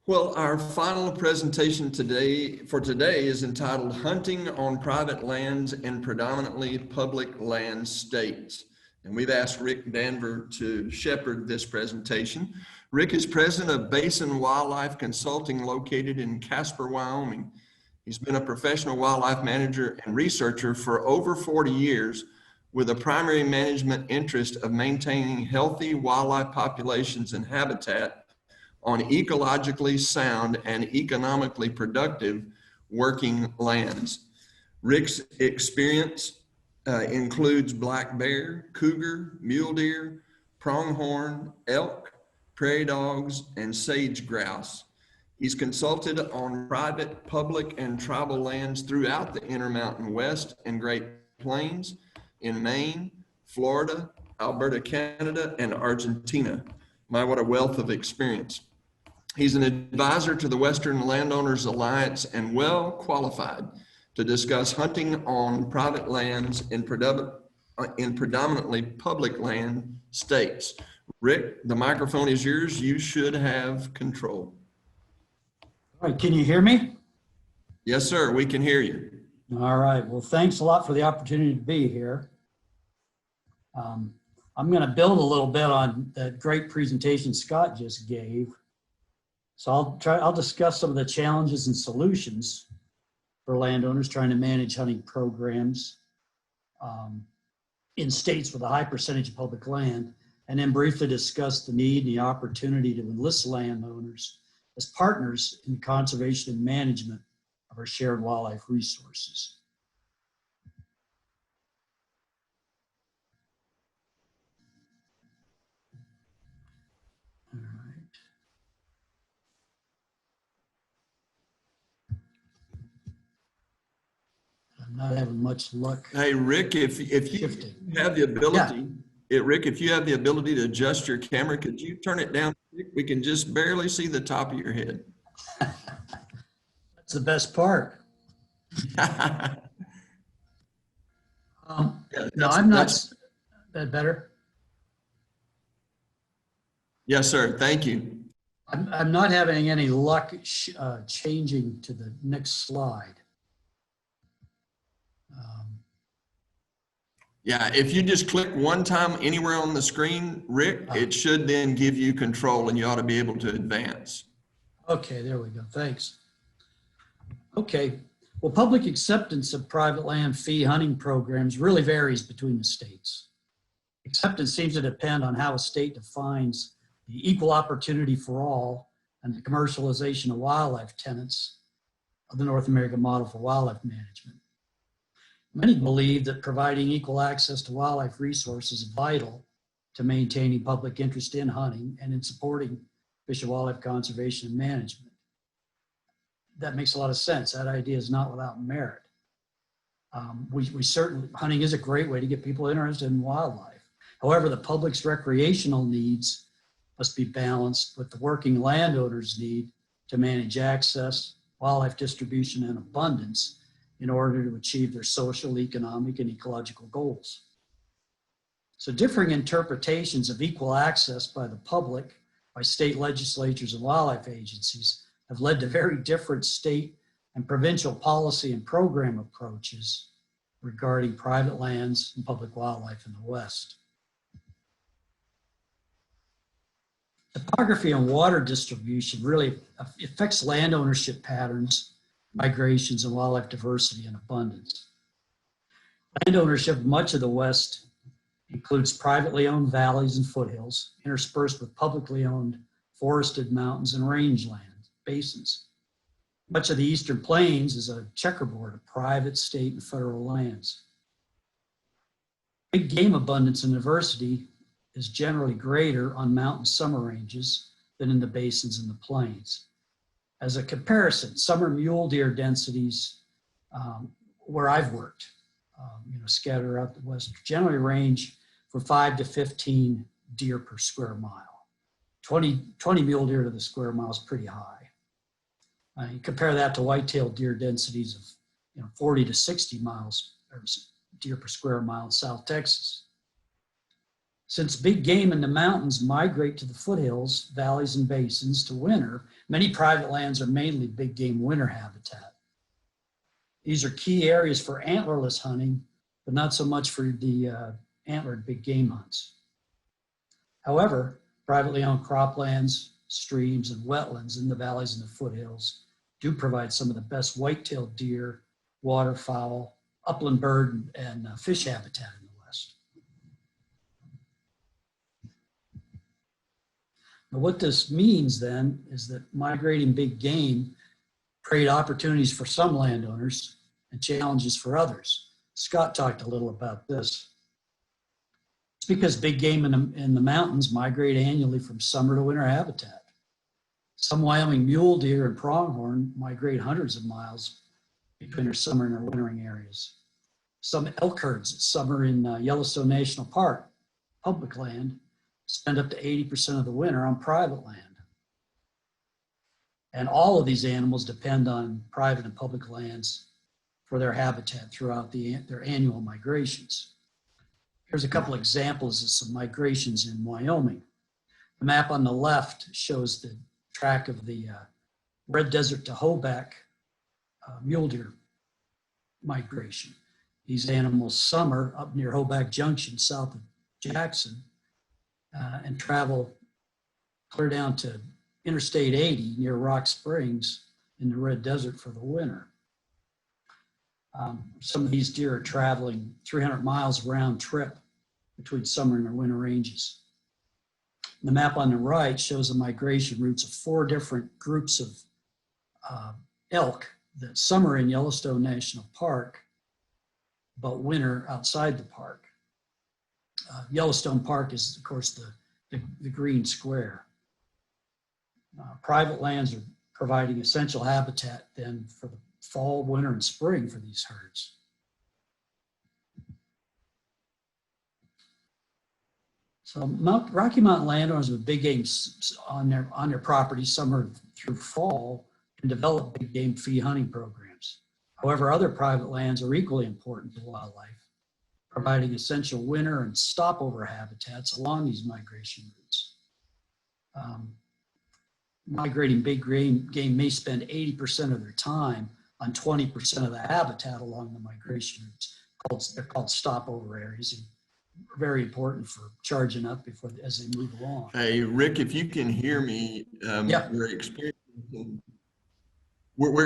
Well, our final presentation for today is entitled Hunting on Private Lands in Predominantly Public Land States. And we've asked Rick Danvir to shepherd this presentation. Rick is president of Basin Wildlife Consulting located in Casper, Wyoming. He's been a professional wildlife manager and researcher for over 40 years with a primary management interest of maintaining healthy wildlife populations and habitat on ecologically sound and economically productive working lands. Rick's experience includes black bear, cougar, mule deer, pronghorn, elk, prairie dogs, and sage grouse. He's consulted on private, public, and tribal lands throughout the Intermountain West and Great Plains in Maine, Florida, Alberta, Canada, and Argentina. My, what a wealth of experience. He's an advisor to the Western Landowners Alliance and well qualified to discuss hunting on private lands in predominantly public land states. Rick, the microphone is yours. You should have control. All right, can you hear me? Yes, sir, we can hear you. All right, well, thanks a lot for the opportunity to be here. I'm going to build a little bit on that great presentation Scott just gave. So I'll discuss some of the challenges and solutions for landowners trying to manage hunting programs in states with a high percentage of public land, and then briefly discuss the need and the opportunity to enlist landowners as partners in the conservation and management of our shared wildlife resources. All right. I'm not having much luck. Hey, Rick, if you have the ability, Rick, if you have the ability to adjust your camera, could you turn it down? We can just barely see the top of your head. That's the best part. Yeah, No, I'm not. That better? Yes, sir. Thank you. I'm not having any luck changing to the next slide. Yeah, if you just click one time anywhere on the screen, Rick, it should then give you control and you ought to be able to advance. Okay, there we go. Thanks. Okay, well, public acceptance of private land fee hunting programs really varies between the states. Acceptance seems to depend on how a state defines the equal opportunity for all and the commercialization of wildlife tenets of the North American model for wildlife management. Many believe that providing equal access to wildlife resources is vital to maintaining public interest in hunting and in supporting fish and wildlife conservation and management. That makes a lot of sense. That idea is not without merit. We certainly, hunting is a great way to get people interested in wildlife. However, the public's recreational needs must be balanced with the working landowner's need to manage access, wildlife distribution, and abundance in order to achieve their social, economic, and ecological goals. So differing interpretations of equal access by the public, by state legislatures and wildlife agencies have led to very different state and provincial policy and program approaches regarding private lands and public wildlife in the West. Topography and water distribution really affects land ownership patterns, migrations, and wildlife diversity and abundance. Land ownership in much of the West includes privately owned valleys and foothills, interspersed with publicly owned forested mountains and rangelands, basins. Much of the Eastern Plains is a checkerboard of private, state, and federal lands. Big game abundance and diversity is generally greater on mountain summer ranges than in the basins and the plains. As a comparison, summer mule deer densities where I've worked, scattered throughout the West, generally range from 5 to 15 deer per square mile. 20 mule deer to the square mile is pretty high. You compare that to white-tailed deer densities of 40 to 60 miles or deer per square mile in South Texas. Since big game in the mountains migrate to the foothills, valleys, and basins to winter, many private lands are mainly big game winter habitat. These are key areas for antlerless hunting, but not so much for the antlered big game hunts. However, privately owned croplands, streams, and wetlands in the valleys and the foothills do provide some of the best white-tailed deer, waterfowl, upland bird, and fish habitat in the West. Now, what this means then is that migrating big game create opportunities for some landowners and challenges for others. Scott talked a little about this. It's because big game in the mountains migrate annually from summer to winter habitat. Some Wyoming mule deer and pronghorn migrate hundreds of miles between their summer and their wintering areas. Some elk herds that summer in Yellowstone National Park, public land, spend up to 80% of the winter on private land. And all of these animals depend on private and public lands for their habitat throughout their annual migrations. Here's a couple examples of some migrations in Wyoming. The map on the left shows the track of the red desert to Hoback mule deer migration. These animals summer up near Hoback Junction, south of Jackson, and travel clear down to Interstate 80 near Rock Springs in the red desert for the winter. Some of these deer are traveling 300 miles round trip between summer and their winter ranges. The map on the right shows the migration routes of 4 different groups of elk that summer in Yellowstone National Park, but winter outside the park. Yellowstone Park is, of course, the green square. Private lands are providing essential habitat then for the fall, winter, and spring for these herds. So Rocky Mountain landowners with big game on their property summer through fall can develop big game fee hunting programs. However, other private lands are equally important to wildlife, providing essential winter and stopover habitats along these migration routes. Migrating big game may spend 80% of their time on 20% of the habitat along the migration routes. They're called stopover areas, and very important for charging up as they move along. Hey, Rick, if you can hear me, Yeah. we're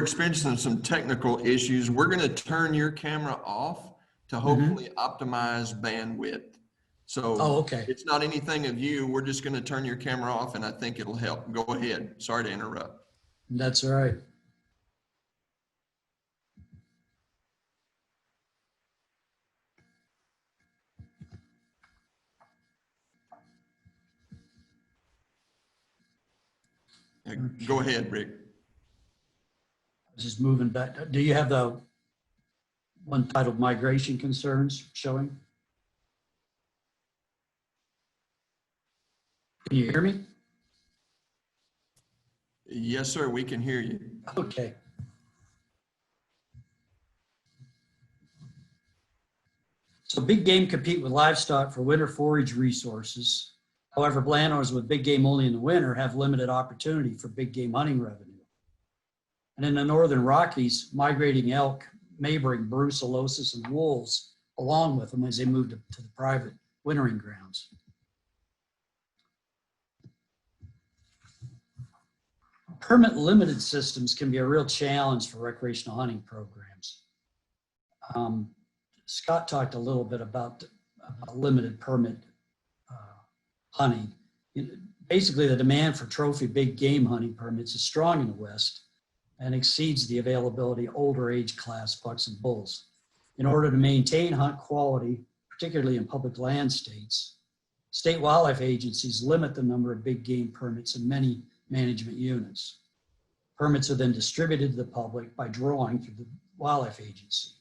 experiencing some technical issues. We're going to turn your camera off to hopefully optimize bandwidth. So okay. It's not anything of you. We're just going to turn your camera off, and I think it'll help. Go ahead. Sorry to interrupt. That's all right. Go ahead, Rick. Just moving back. Do you have the one titled Migration Concerns showing? Can you hear me? Yes, sir. We can hear you. Okay. So big game compete with livestock for winter forage resources. However, landowners with big game only in the winter have limited opportunity for big game hunting revenue. And in the Northern Rockies, migrating elk may bring brucellosis and wolves along with them as they move to the private wintering grounds. Permit limited systems can be a real challenge for recreational hunting programs. Scott talked a little bit about limited permit hunting. Basically, the demand for trophy big game hunting permits is strong in the West and exceeds the availability of older age class bucks and bulls. In order to maintain hunt quality, particularly in public land states, state wildlife agencies limit the number of big game permits in many management units. Permits are then distributed to the public by drawing through the wildlife agency.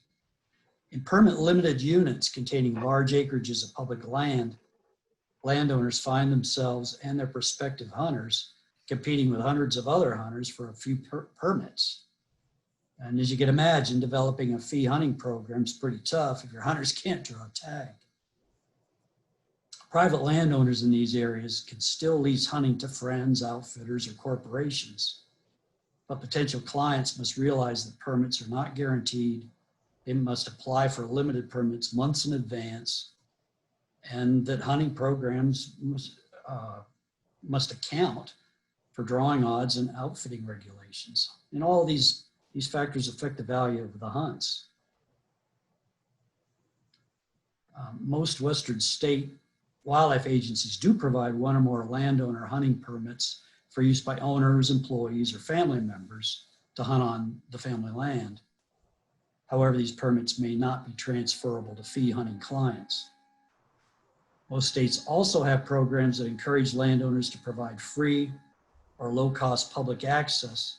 In permit limited units containing large acreages of public land, landowners find themselves and their prospective hunters competing with hundreds of other hunters for a few permits. And as you can imagine, developing a fee hunting program is pretty tough if your hunters can't draw a tag. Private landowners in these areas can still lease hunting to friends, outfitters, or corporations, but potential clients must realize that permits are not guaranteed. They must apply for limited permits months in advance, and that hunting programs must account for drawing odds and outfitting regulations. And all of these factors affect the value of the hunts. Most Western state wildlife agencies do provide one or more landowner hunting permits for use by owners, employees, or family members to hunt on the family land. However, these permits may not be transferable to fee hunting clients. Most states also have programs that encourage landowners to provide free or low-cost public access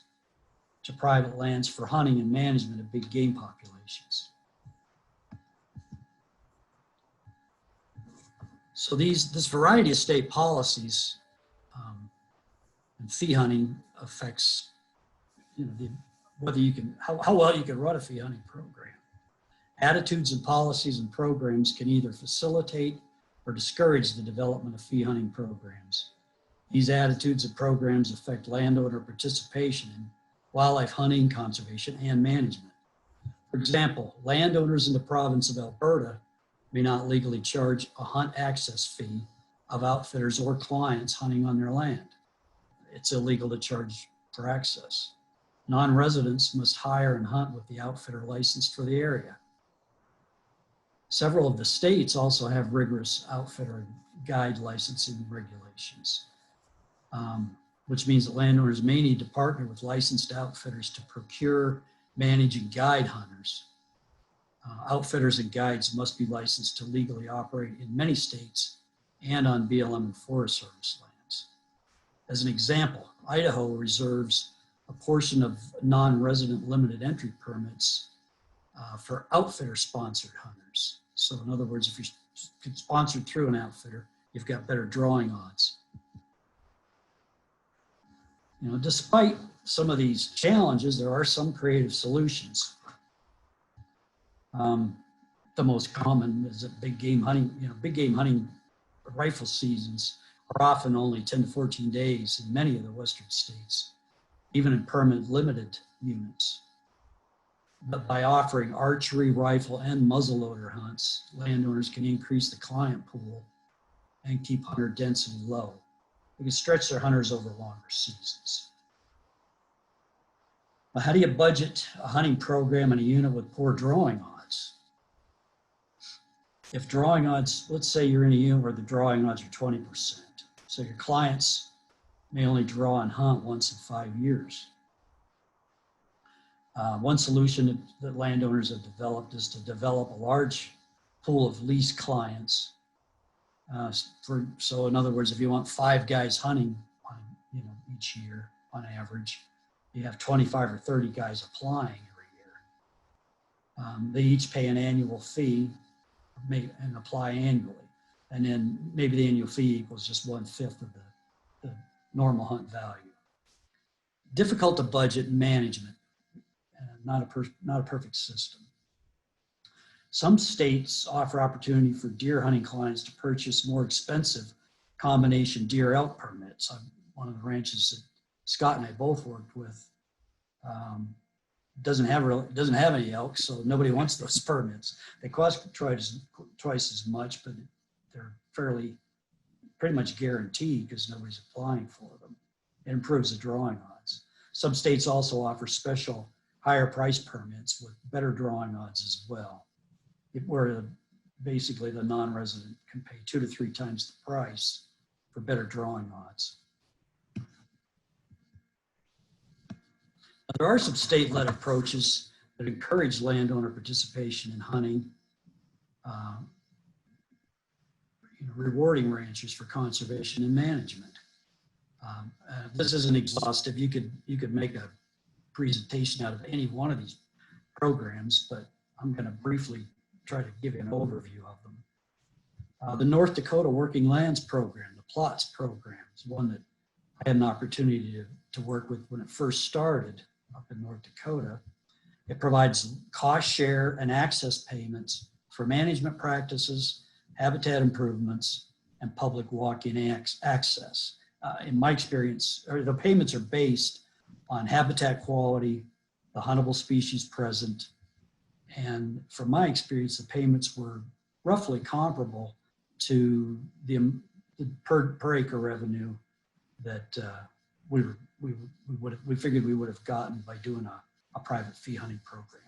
to private lands for hunting and management of big game populations. So this variety of state policies and fee hunting affects, whether you can, how well you can run a fee hunting program. Attitudes and policies and programs can either facilitate or discourage the development of fee hunting programs. These attitudes and programs affect landowner participation in wildlife hunting, conservation, and management. For example, landowners in the province of Alberta may not legally charge a hunt access fee of outfitters or clients hunting on their land. It's illegal to charge for access. Non-residents must hire and hunt with the outfitter licensed for the area. Several of the states also have rigorous outfitter and guide licensing regulations, which means that landowners may need to partner with licensed outfitters to procure, manage, and guide hunters. Outfitters and guides must be licensed to legally operate in many states and on BLM and Forest Service lands. As an example, Idaho reserves a portion of non-resident limited entry permits for outfitter-sponsored hunters. So in other words, if you're sponsored through an outfitter, you've got better drawing odds. Despite some of these challenges, there are some creative solutions. The most common is that big game hunting rifle seasons are often only 10 to 14 days in many of the Western states, even in permit limited units. But by offering archery, rifle, and muzzleloader hunts, landowners can increase the client pool and keep hunter density low. They can stretch their hunters over longer seasons. Now, how do you budget a hunting program in a unit with poor drawing odds? If drawing odds, let's say you're in a unit where the drawing odds are 20%. So your clients may only draw and hunt once in 5 years. One solution that landowners have developed is to develop a large pool of lease clients. So in other words, if you want 5 guys hunting each year on average, you have 25 or 30 guys applying every year. They each pay an annual fee and apply annually. And then maybe the annual fee equals just 1/5 of the normal hunt value. Difficult to budget and management, not a perfect system. Some states offer opportunity for deer hunting clients to purchase more expensive combination deer elk permits. One of the ranches that Scott and I both worked with doesn't have any elk, so nobody wants those permits. They cost twice as much, but they're pretty much guaranteed because nobody's applying for them. It improves the drawing odds. Some states also offer special higher price permits with better drawing odds as well, where basically the non-resident can pay 2 to 3 times the price for better drawing odds. There are some state-led approaches that encourage landowner participation in hunting, rewarding ranchers for conservation and management. This isn't exhaustive. You could make a presentation out of any one of these programs, but I'm going to briefly try to give you an overview of them. The North Dakota Working Lands Program, the PLOTS program, is one that I had an opportunity to work with when it first started up in North Dakota. It provides cost share and access payments for management practices, habitat improvements, and public walk-in access. In my experience, the payments are based on habitat quality, the huntable species present, and from my experience, the payments were roughly comparable to the per acre revenue that we figured we would have gotten by doing a private fee hunting program.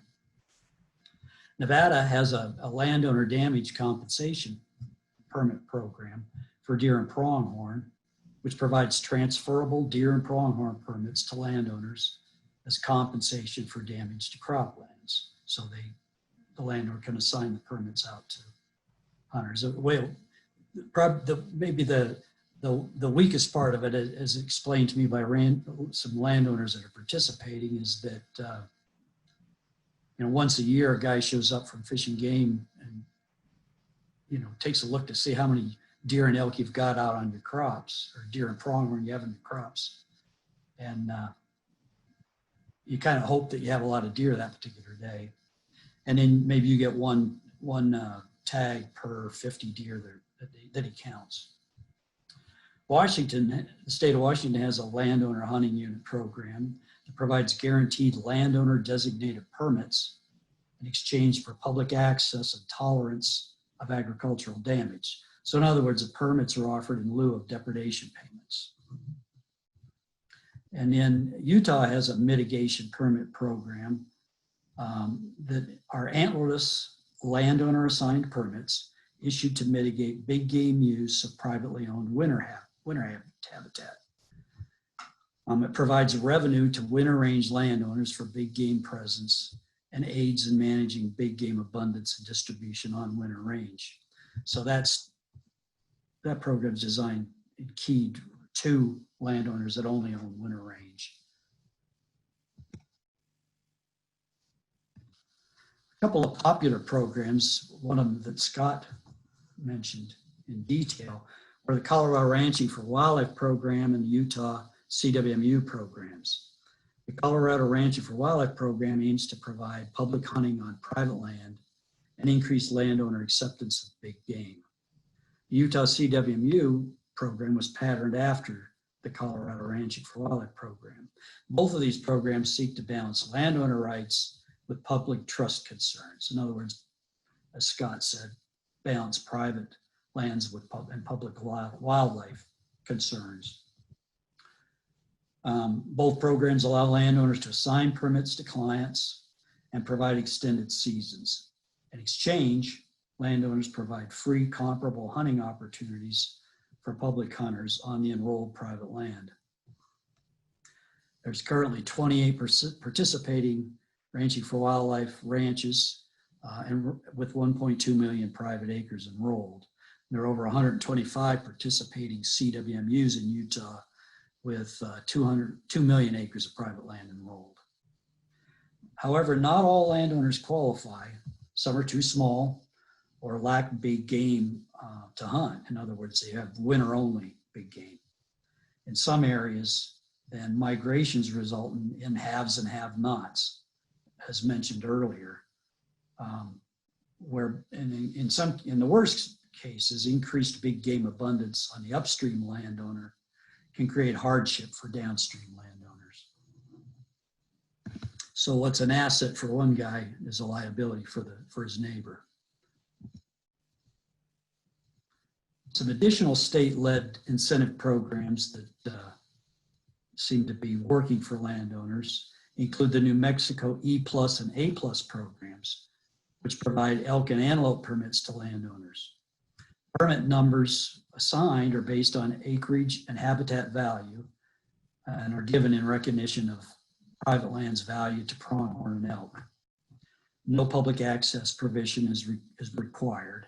Nevada has a landowner damage compensation permit program for deer and pronghorn, which provides transferable deer and pronghorn permits to landowners as compensation for damage to croplands. So the landowner can assign the permits out to hunters. Maybe the weakest part of it, as explained to me by some landowners that are participating, is that once a year a guy shows up from Fish and Game and takes a look to see how many deer and elk you've got out on your crops, or deer and pronghorn you have in your crops, and you kind of hope that you have a lot of deer that particular day, and then maybe you get one tag per 50 deer that he counts. The state of Washington has a landowner hunting unit program that provides guaranteed landowner designated permits in exchange for public access and tolerance of agricultural damage. So in other words, the permits are offered in lieu of depredation payments. And then Utah has a mitigation permit program that are antlerless landowner assigned permits issued to mitigate big game use of privately owned winter habitat. It provides revenue to winter range landowners for big game presence and aids in managing big game abundance and distribution on winter range. So that program is designed and keyed to landowners that only own winter range. A couple of popular programs, one of them that Scott mentioned in detail, are the Colorado Ranching for Wildlife program and the Utah CWMU programs. The Colorado Ranching for Wildlife program aims to provide public hunting on private land and increase landowner acceptance of big game. The Utah CWMU program was patterned after the Colorado Ranching for Wildlife program. Both of these programs seek to balance landowner rights with public trust concerns. In other words, as Scott said, balance private lands with public wildlife concerns. Both programs allow landowners to assign permits to clients and provide extended seasons. In exchange, landowners provide free comparable hunting opportunities for public hunters on the enrolled private land. There's currently 28 participating Ranching for Wildlife ranches and with 1.2 million private acres enrolled. There are over 125 participating CWMUs in Utah with 2 million acres of private land enrolled. However, not all landowners qualify. Some are too small or lack big game to hunt. In other words, they have winter only big game. In some areas, then migrations result in haves and have-nots, as mentioned earlier, where in the worst cases, increased big game abundance on the upstream landowner can create hardship for downstream landowners. So what's an asset for one guy is a liability for his neighbor. Some additional state-led incentive programs that seem to be working for landowners include the New Mexico E+ and A+ programs, which provide elk and antelope permits to landowners. Permit numbers assigned are based on acreage and habitat value and are given in recognition of private land's value to pronghorn and elk. No public access provision is required.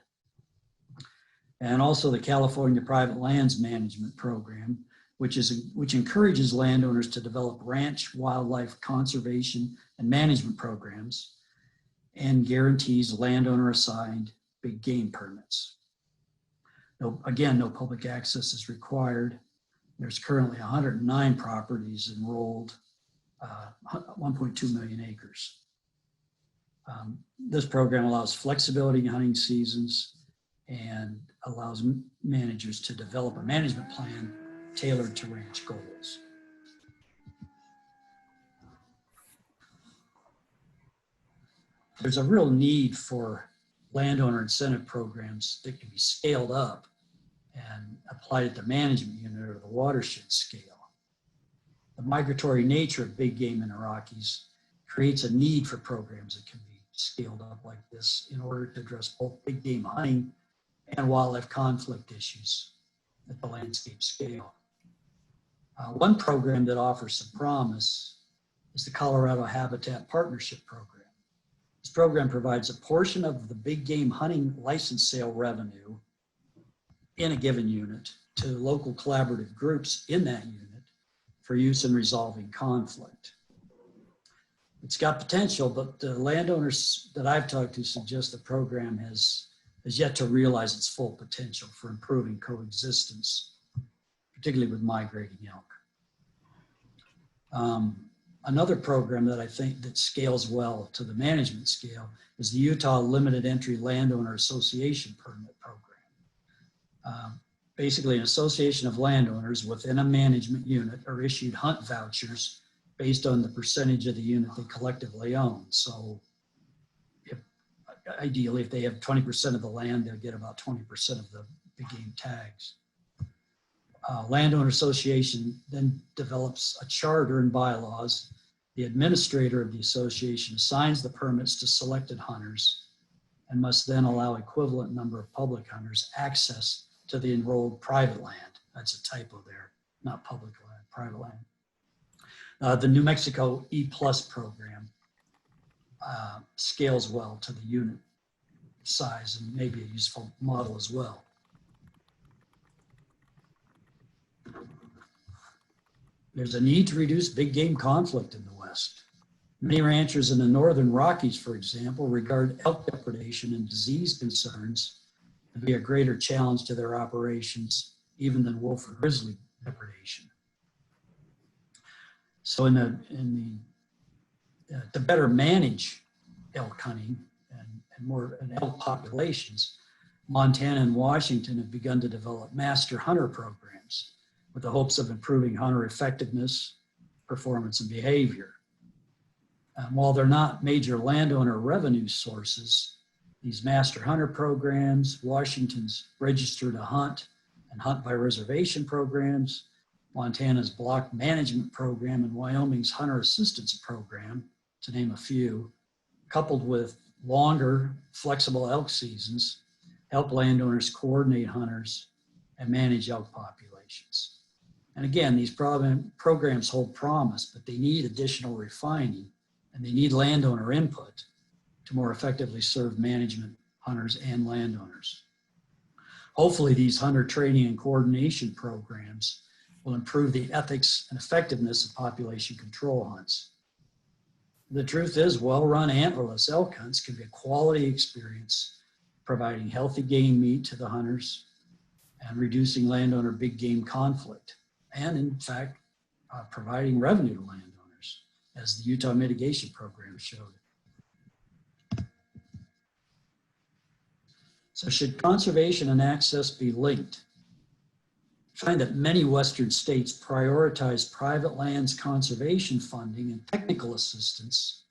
And also the California Private Lands Management Program, which encourages landowners to develop ranch wildlife conservation and management programs and guarantees landowner assigned big game permits. Again, no public access is required. There's currently 109 properties enrolled, 1.2 million acres. This program allows flexibility in hunting seasons and allows managers to develop a management plan tailored to ranch goals. There's a real need for landowner incentive programs that can be scaled up and applied at the management unit or the watershed scale. The migratory nature of big game in the Rockies creates a need for programs that can be scaled up like this in order to address both big game hunting and wildlife conflict issues at the landscape scale. One program that offers some promise is the Colorado Habitat Partnership Program. This program provides a portion of the big game hunting license sale revenue in a given unit to local collaborative groups in that unit for use in resolving conflict. It's got potential, but the landowners that I've talked to suggest the program has yet to realize its full potential for improving coexistence, particularly with migrating elk. Another program that I think that scales well to the management scale is the Utah Limited Entry Landowner Association Permit Program. Basically, an association of landowners within a management unit are issued hunt vouchers based on the percentage of the unit they collectively own. So ideally, if they have 20% of the land, they'll get about 20% of the big game tags. Landowner Association then develops a charter and bylaws. The administrator of the association assigns the permits to selected hunters and must then allow equivalent number of public hunters access to the enrolled private land. That's a typo there, not public land, private land. The New Mexico E+ program scales well to the unit size and maybe a useful model as well. There's a need to reduce big game conflict in the West. Many ranchers in the Northern Rockies, for example, regard elk depredation and disease concerns to be a greater challenge to their operations even than wolf or grizzly depredation. So to better manage elk hunting and elk populations, Montana and Washington have begun to develop master hunter programs with the hopes of improving hunter effectiveness, performance, and behavior. While they're not major landowner revenue sources, these master hunter programs, Washington's Register to Hunt and Hunt by Reservation programs, Montana's Block Management Program, and Wyoming's Hunter Assistance Program, to name a few, coupled with longer, flexible elk seasons, help landowners coordinate hunters and manage elk populations. And again, these programs hold promise, but they need additional refining and they need landowner input to more effectively serve management, hunters, and landowners. Hopefully, these hunter training and coordination programs will improve the ethics and effectiveness of population control hunts. The truth is, well-run antlerless elk hunts can be a quality experience, providing healthy game meat to the hunters and reducing landowner big game conflict, and in fact, providing revenue to landowners, as the Utah Mitigation Program showed. So should conservation and access be linked? I find that many Western states prioritize private lands conservation funding and technical assistance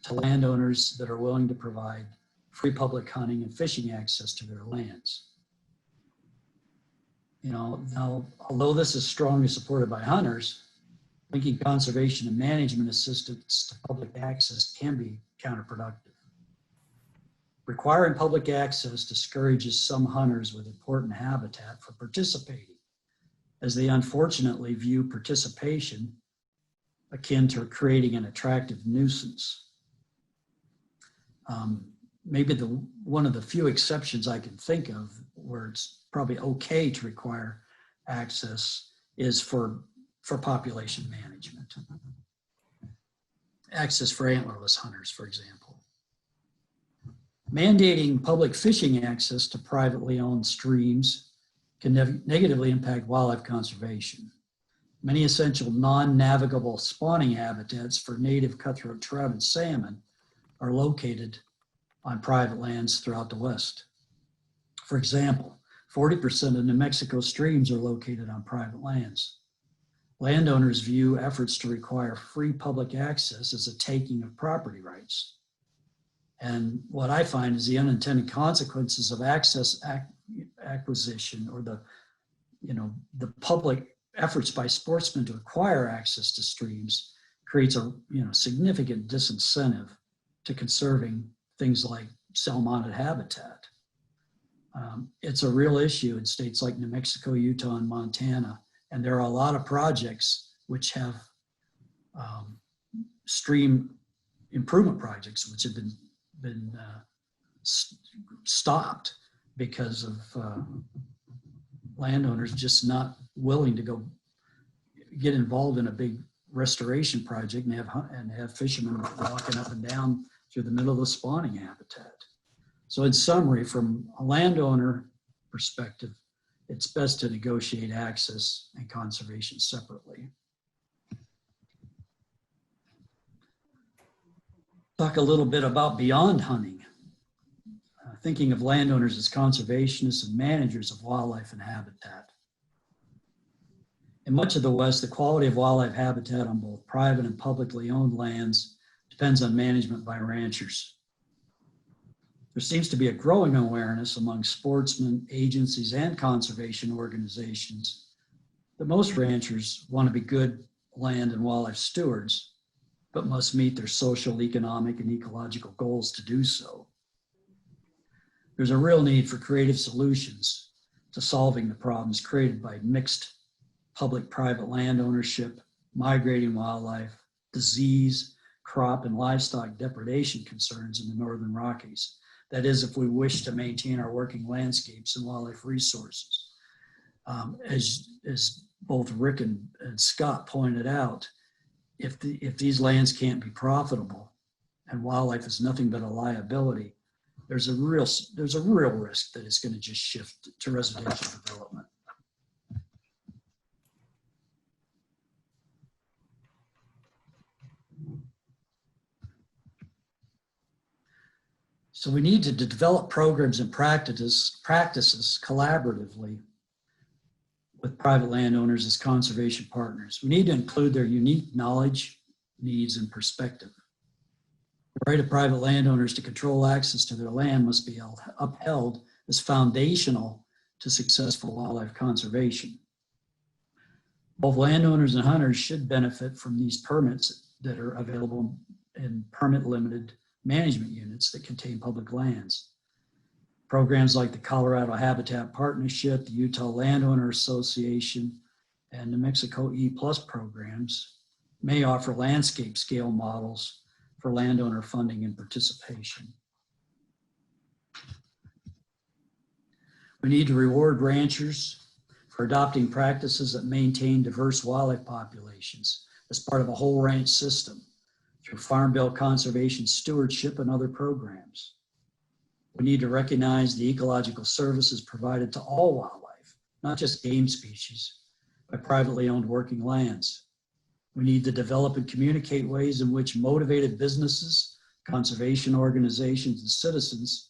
to landowners that are willing to provide free public hunting and fishing access to their lands. You know, now, although this is strongly supported by hunters, linking conservation and management assistance to public access can be counterproductive. Requiring public access discourages some hunters with important habitat from participating, as they unfortunately view participation akin to creating an attractive nuisance. Maybe one of the few exceptions I can think of where it's probably okay to require access is for population management. Access for antlerless hunters, for example. Mandating public fishing access to privately owned streams can negatively impact wildlife conservation. Many essential non-navigable spawning habitats for native cutthroat trout and salmon are located on private lands throughout the West. For example, 40% of New Mexico streams are located on private lands. Landowners view efforts to require free public access as a taking of property rights. And what I find is the unintended consequences of acquisition, or the public efforts by sportsmen to acquire access to streams, creates a significant disincentive to conserving things like cell-mounted habitat. It's a real issue in states like New Mexico, Utah, and Montana, and there are a lot of projects which have stream improvement projects which have been stopped because of landowners just not willing to go get involved in a big restoration project and have fishermen walking up and down through the middle of the spawning habitat. So in summary, from a landowner perspective, it's best to negotiate access and conservation separately. Talk a little bit about beyond hunting. Thinking of landowners as conservationists and managers of wildlife and habitat. In much of the West, the quality of wildlife habitat on both private and publicly owned lands depends on management by ranchers. There seems to be a growing awareness among sportsmen, agencies, and conservation organizations that most ranchers want to be good land and wildlife stewards, but must meet their social, economic, and ecological goals to do so. There's a real need for creative solutions to solving the problems created by mixed public-private land ownership, migrating wildlife, disease, crop, and livestock depredation concerns in the Northern Rockies. That is, if we wish to maintain our working landscapes and wildlife resources. As both Rick and Scott pointed out, if these lands can't be profitable and wildlife is nothing but a liability, there's a real risk that it's going to just shift to residential development. So we need to develop programs and practices collaboratively with private landowners as conservation partners. We need to include their unique knowledge, needs, and perspective. The right of private landowners to control access to their land must be upheld as foundational to successful wildlife conservation. Both landowners and hunters should benefit from these permits that are available in permit-limited management units that contain public lands. Programs like the Colorado Habitat Partnership, the Utah Landowner Association, and New Mexico E+ programs may offer landscape scale models for landowner funding and participation. We need to reward ranchers for adopting practices that maintain diverse wildlife populations as part of a whole ranch system through Farm Bill conservation stewardship and other programs. We need to recognize the ecological services provided to all wildlife, not just game species, by privately owned working lands. We need to develop and communicate ways in which motivated businesses, conservation organizations, and citizens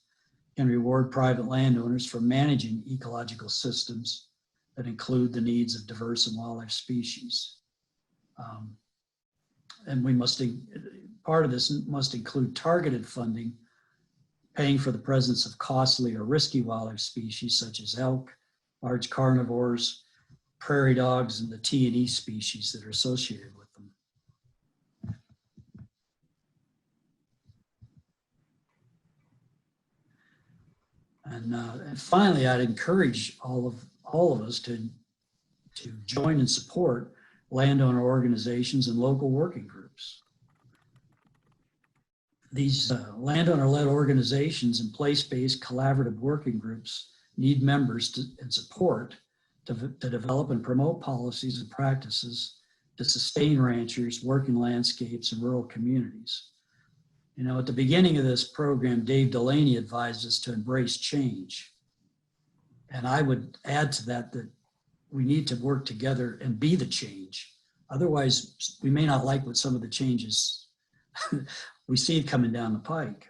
can reward private landowners for managing ecological systems that include the needs of diverse and wildlife species. And part of this must include targeted funding, paying for the presence of costly or risky wildlife species such as elk, large carnivores, prairie dogs, and the T&E species that are associated with them. And finally, I'd encourage all of us to join and support landowner organizations and local working groups. These landowner-led organizations and place-based collaborative working groups need members and support to develop and promote policies and practices to sustain ranchers, working landscapes, and rural communities. You know, at the beginning of this program, Dave Delaney advised us to embrace change. And I would add to that we need to work together and be the change. Otherwise, we may not like what some of the changes we see coming down the pike.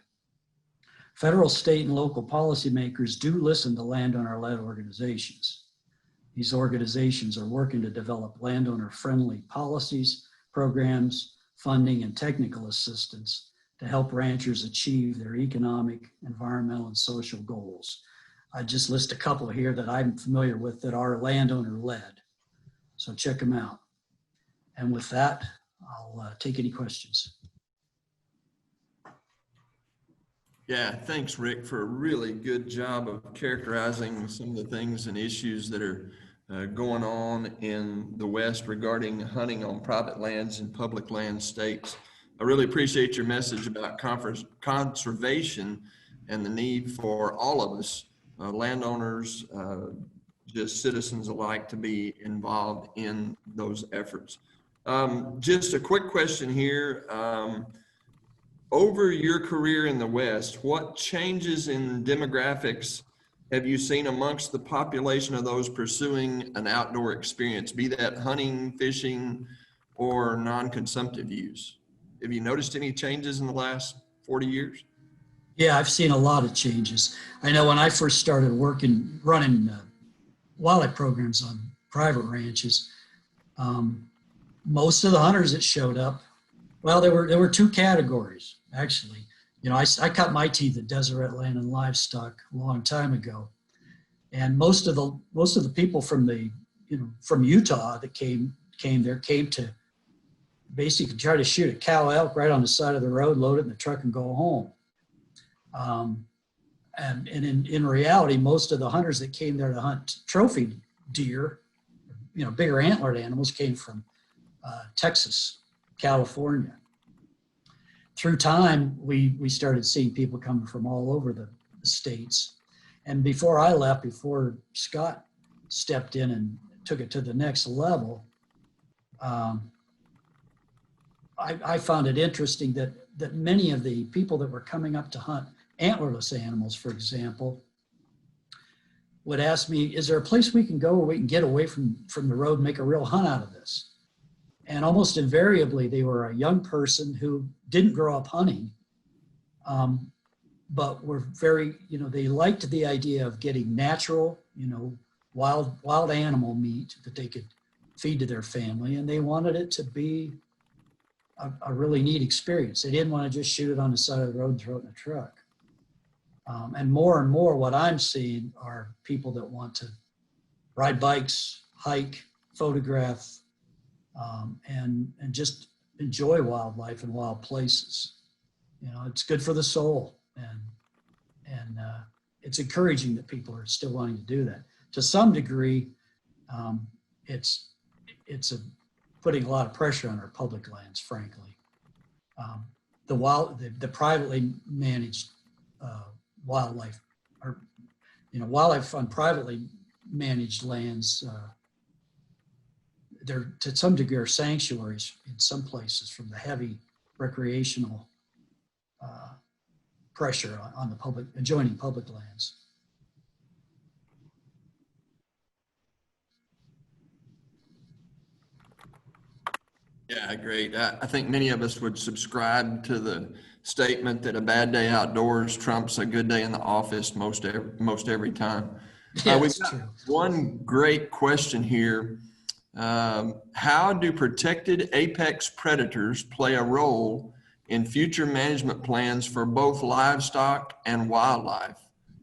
Federal, state, and local policymakers do listen to landowner-led organizations. These organizations are working to develop landowner-friendly policies, programs, funding, and technical assistance to help ranchers achieve their economic, environmental, and social goals. I just list a couple here that I'm familiar with that are landowner-led. So check them out. And with that, I'll take any questions. Yeah, thanks, Rick, for a really good job of characterizing some of the things and issues that are going on in the West regarding hunting on private lands and public land states. I really appreciate your message about conservation and the need for all of us, landowners, just citizens alike, to be involved in those efforts. Just a quick question here. Over your career in the West, what changes in demographics have you seen amongst the population of those pursuing an outdoor experience, be that hunting, fishing, or non-consumptive use? Have you noticed any changes in the last 40 years? Yeah, I've seen a lot of changes. I know when I first started running wildlife programs on private ranches, most of the hunters that showed up, well, there were two categories, actually. You know, I cut my teeth at deseret land and livestock a long time ago, and most of the people from from Utah that came to basically try to shoot a cow elk right on the side of the road, load it in the truck, and go home. And in reality, most of the hunters that came there to hunt trophy deer, bigger antlered animals, came from Texas, California. Through time, we started seeing people coming from all over the states. And before I left, before Scott stepped in and took it to the next level, I found it interesting that many of the people that were coming up to hunt antlerless animals, for example, would ask me, is there a place we can go where we can get away from the road and make a real hunt out of this? And almost invariably, they were a young person who didn't grow up hunting, but were very, they liked the idea of getting natural, wild animal meat that they could feed to their family. And they wanted it to be a really neat experience. They didn't want to just shoot it on the side of the road and throw it in a truck. And more what I'm seeing are people that want to ride bikes, hike, photograph, and just enjoy wildlife and wild places. It's good for the soul, and it's encouraging that people are still wanting to do that. To some degree, it's putting a lot of pressure on our public lands, frankly. The privately managed wildlife, or wildlife on privately managed lands, they're to some degree are sanctuaries in some places from the heavy recreational pressure on the adjoining public lands. Yeah, great. I think many of us would subscribe to the statement that a bad day outdoors trumps a good day in the office most every time. Yeah, We've that's got true. one great question here. How do protected apex predators play a role in future management plans for both livestock and wildlife?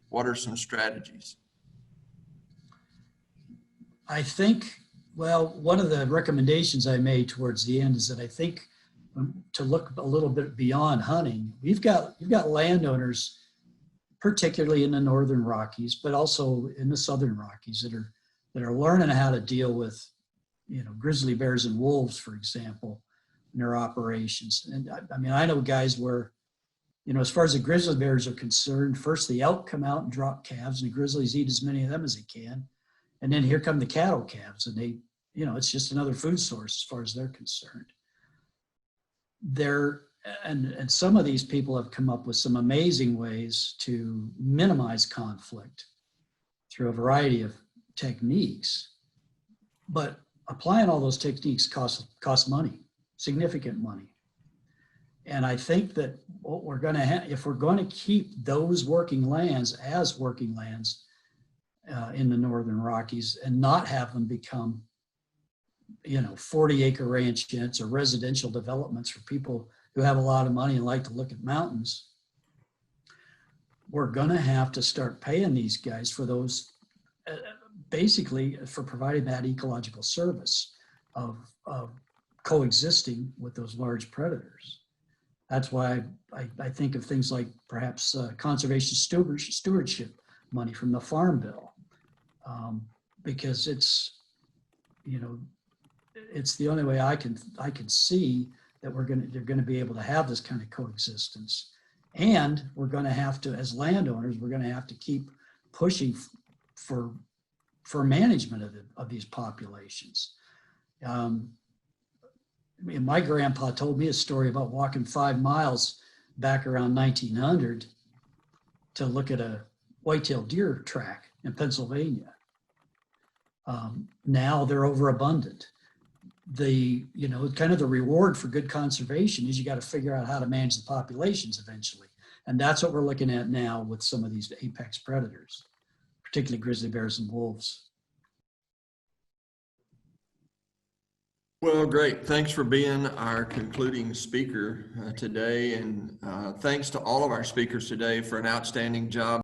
What are some strategies? I think, well, one of the recommendations I made towards the end is that I think to look a little bit beyond hunting, you've got landowners, particularly in the Northern Rockies, but also in the Southern Rockies, that are learning how to deal with, grizzly bears and wolves, for example, in their operations. And I mean, I know guys where, as far as the grizzly bears are concerned, first the elk come out and drop calves, and the grizzlies eat as many of them as they can. And then here come the cattle calves, and they, it's just another food source as far as they're concerned. And some of these people have come up with some amazing ways to minimize conflict through a variety of techniques. But applying all those techniques costs money, significant money. And I think that what we're going to have, if we're going to keep those working lands as working lands in the Northern Rockies and not have them become, 40-acre ranchettes or residential developments for people who have a lot of money and like to look at mountains, we're going to have to start paying these guys for those, basically for providing that ecological service of coexisting with those large predators. That's why I think of things like perhaps conservation stewardship money from the Farm Bill, because it's the only way I can see that they're going to be able to have this kind of coexistence. And we're going to have to, as landowners, we're going to have to keep pushing for management of these populations. My grandpa told me a story about walking 5 miles back around 1900 to look at a white-tailed deer track in Pennsylvania. Now they're overabundant. Kind of the reward for good conservation is you got to figure out how to manage the populations eventually. And that's what we're looking at now with some of these apex predators, particularly grizzly bears and wolves. Well, great. Thanks for being our concluding speaker today. And thanks to all of our speakers today for an outstanding job.